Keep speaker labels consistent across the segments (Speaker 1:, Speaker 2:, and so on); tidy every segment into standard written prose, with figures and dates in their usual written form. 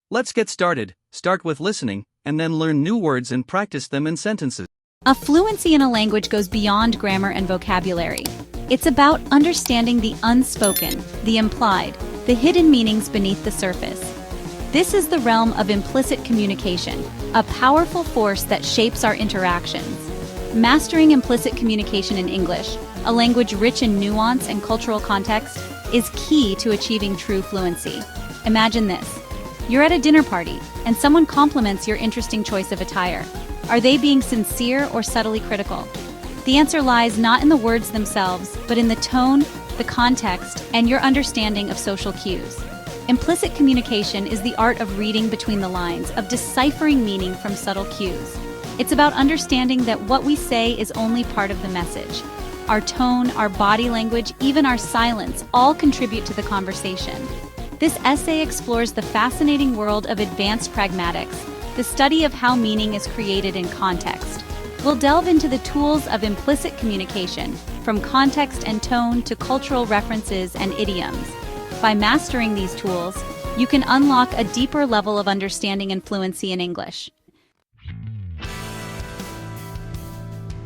Speaker 1: Let's get started. Start with listening, and then learn new words and practice them in sentences.
Speaker 2: A fluency in a language goes beyond grammar and vocabulary. It's about understanding the unspoken, the implied, the hidden meanings beneath the surface. This is the realm of implicit communication, a powerful force that shapes our interactions. Mastering implicit communication in English, a language rich in nuance and cultural context, is key to achieving true fluency. Imagine this. You're at a dinner party, and someone compliments your interesting choice of attire. Are they being sincere or subtly critical? The answer lies not in the words themselves, but in the tone, the context, and your understanding of social cues. Implicit communication is the art of reading between the lines, of deciphering meaning from subtle cues. It's about understanding that what we say is only part of the message. Our tone, our body language, even our silence all contribute to the conversation. This essay explores the fascinating world of advanced pragmatics, the study of how meaning is created in context. We'll delve into the tools of implicit communication, from context and tone to cultural references and idioms. By mastering these tools, you can unlock a deeper level of understanding and fluency in English.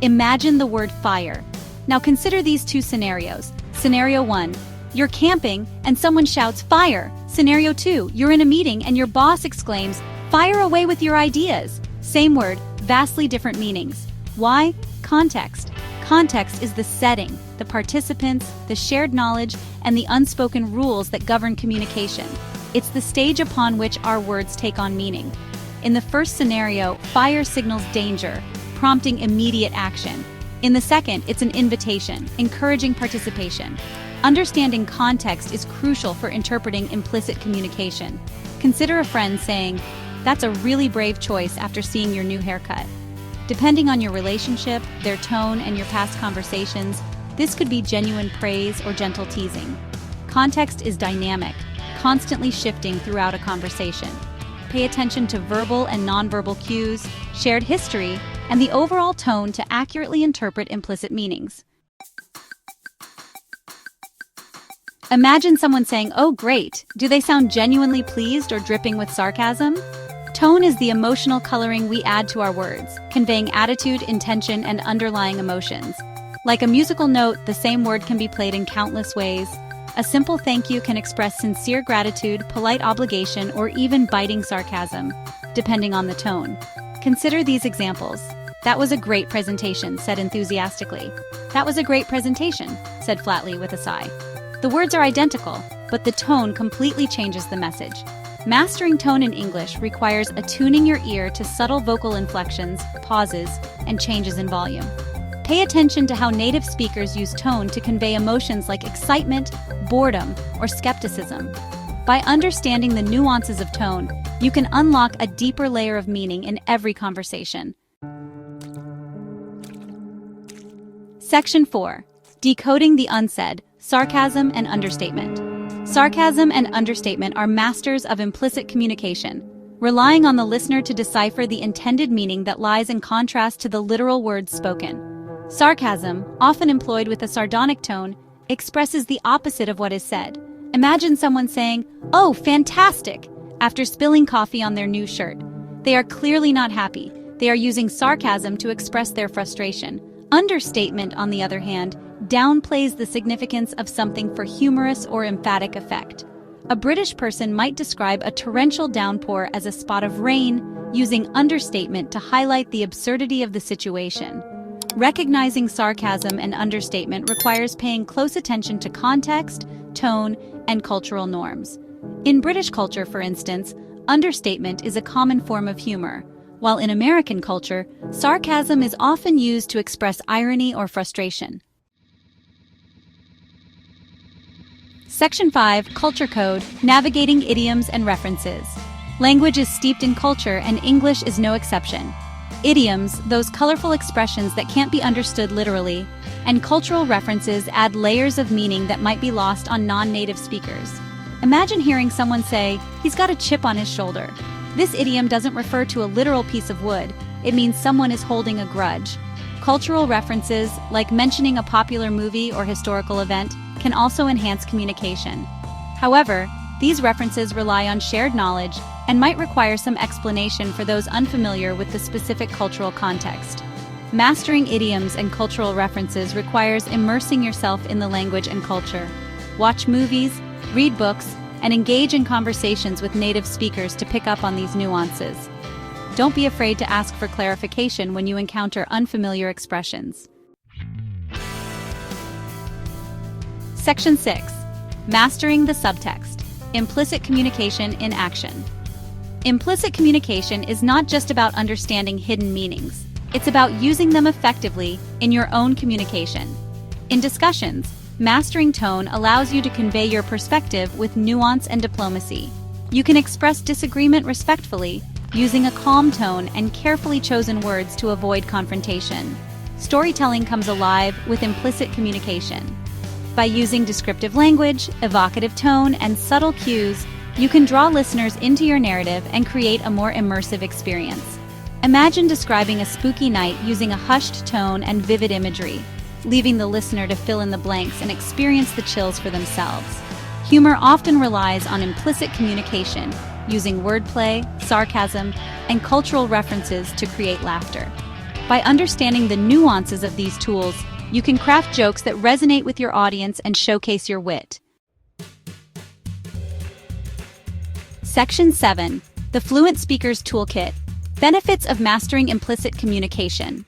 Speaker 2: Imagine the word fire. Now consider these two scenarios. Scenario 1, you're camping and someone shouts, "Fire!" Scenario 2, you're in a meeting and your boss exclaims, "Fire away with your ideas!" Same word, vastly different meanings. Why? Context. Context is the setting, the participants, the shared knowledge, and the unspoken rules that govern communication. It's the stage upon which our words take on meaning. In the first scenario, fire signals danger, prompting immediate action. In the second, it's an invitation, encouraging participation. Understanding context is crucial for interpreting implicit communication. Consider a friend saying, "That's a really brave choice after seeing your new haircut." Depending on your relationship, their tone, and your past conversations, this could be genuine praise or gentle teasing. Context is dynamic, constantly shifting throughout a conversation. Pay attention to verbal and nonverbal cues, shared history, and the overall tone to accurately interpret implicit meanings. Imagine someone saying, "Oh, great." Do they sound genuinely pleased or dripping with sarcasm? Tone is the emotional coloring we add to our words, conveying attitude, intention, and underlying emotions. Like a musical note, the same word can be played in countless ways. A simple thank you can express sincere gratitude, polite obligation, or even biting sarcasm, depending on the tone. Consider these examples. "That was a great presentation," said enthusiastically. "That was a great presentation," said flatly with a sigh. The words are identical, but the tone completely changes the message. Mastering tone in English requires attuning your ear to subtle vocal inflections, pauses, and changes in volume. Pay attention to how native speakers use tone to convey emotions like excitement, boredom, or skepticism. By understanding the nuances of tone, you can unlock a deeper layer of meaning in every conversation. Section 4. Decoding the unsaid, sarcasm and understatement. Sarcasm and understatement are masters of implicit communication, relying on the listener to decipher the intended meaning that lies in contrast to the literal words spoken. Sarcasm, often employed with a sardonic tone, expresses the opposite of what is said. Imagine someone saying, "Oh, fantastic," after spilling coffee on their new shirt. They are clearly not happy. They are using sarcasm to express their frustration. Understatement, on the other hand, downplays the significance of something for humorous or emphatic effect. A British person might describe a torrential downpour as a spot of rain, using understatement to highlight the absurdity of the situation. Recognizing sarcasm and understatement requires paying close attention to context, tone, and cultural norms. In British culture, for instance, understatement is a common form of humor, while in American culture, sarcasm is often used to express irony or frustration. Section 5, Culture Code, Navigating Idioms and References. Language is steeped in culture, and English is no exception. Idioms, those colorful expressions that can't be understood literally, and cultural references add layers of meaning that might be lost on non-native speakers. Imagine hearing someone say, "He's got a chip on his shoulder." This idiom doesn't refer to a literal piece of wood. It means someone is holding a grudge. Cultural references, like mentioning a popular movie or historical event, can also enhance communication. However, these references rely on shared knowledge and might require some explanation for those unfamiliar with the specific cultural context. Mastering idioms and cultural references requires immersing yourself in the language and culture. Watch movies, read books, and engage in conversations with native speakers to pick up on these nuances. Don't be afraid to ask for clarification when you encounter unfamiliar expressions. Section 6. Mastering the subtext. Implicit communication in action. Implicit communication is not just about understanding hidden meanings. It's about using them effectively in your own communication. In discussions, mastering tone allows you to convey your perspective with nuance and diplomacy. You can express disagreement respectfully, using a calm tone and carefully chosen words to avoid confrontation. Storytelling comes alive with implicit communication. By using descriptive language, evocative tone, and subtle cues, you can draw listeners into your narrative and create a more immersive experience. Imagine describing a spooky night using a hushed tone and vivid imagery, leaving the listener to fill in the blanks and experience the chills for themselves. Humor often relies on implicit communication, using wordplay, sarcasm, and cultural references to create laughter. By understanding the nuances of these tools, you can craft jokes that resonate with your audience and showcase your wit. Section 7. The Fluent Speaker's Toolkit. Benefits of mastering implicit communication.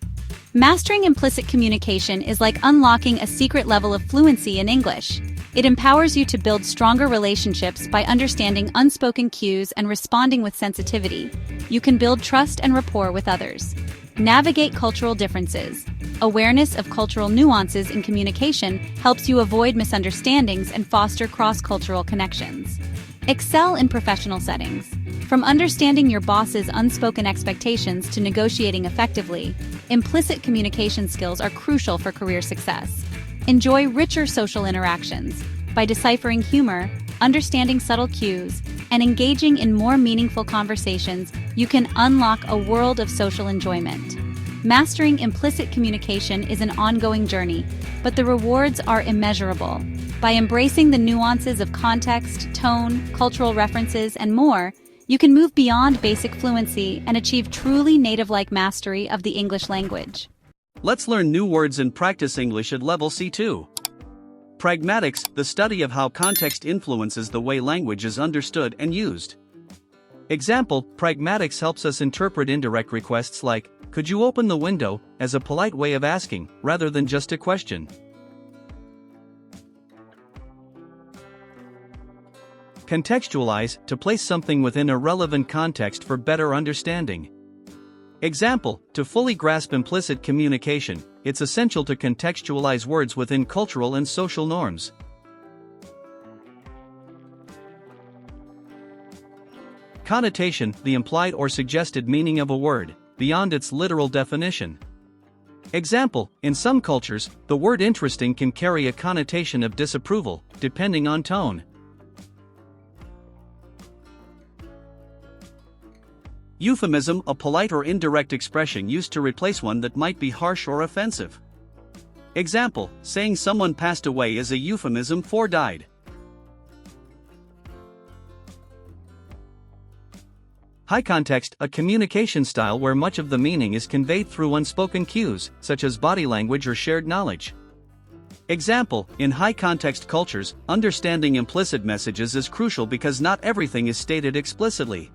Speaker 2: Mastering implicit communication is like unlocking a secret level of fluency in English. It empowers you to build stronger relationships by understanding unspoken cues and responding with sensitivity. You can build trust and rapport with others. Navigate cultural differences. Awareness of cultural nuances in communication helps you avoid misunderstandings and foster cross-cultural connections. Excel in professional settings. From understanding your boss's unspoken expectations to negotiating effectively, implicit communication skills are crucial for career success. Enjoy richer social interactions. By deciphering humor, understanding subtle cues, and engaging in more meaningful conversations, you can unlock a world of social enjoyment. Mastering implicit communication is an ongoing journey, but the rewards are immeasurable. By embracing the nuances of context, tone, cultural references, and more, you can move beyond basic fluency and achieve truly native-like mastery of the English language.
Speaker 1: Let's learn new words and practice English at level C2. Pragmatics, the study of how context influences the way language is understood and used. Example, pragmatics helps us interpret indirect requests like, "Could you open the window?" as a polite way of asking, rather than just a question. Contextualize, to place something within a relevant context for better understanding. Example, to fully grasp implicit communication, it's essential to contextualize words within cultural and social norms. Connotation, the implied or suggested meaning of a word, beyond its literal definition. Example, in some cultures, the word interesting can carry a connotation of disapproval, depending on tone. Euphemism, a polite or indirect expression used to replace one that might be harsh or offensive. Example, saying someone passed away is a euphemism for died. High context, a communication style where much of the meaning is conveyed through unspoken cues, such as body language or shared knowledge. Example, in high context cultures, understanding implicit messages is crucial because not everything is stated explicitly.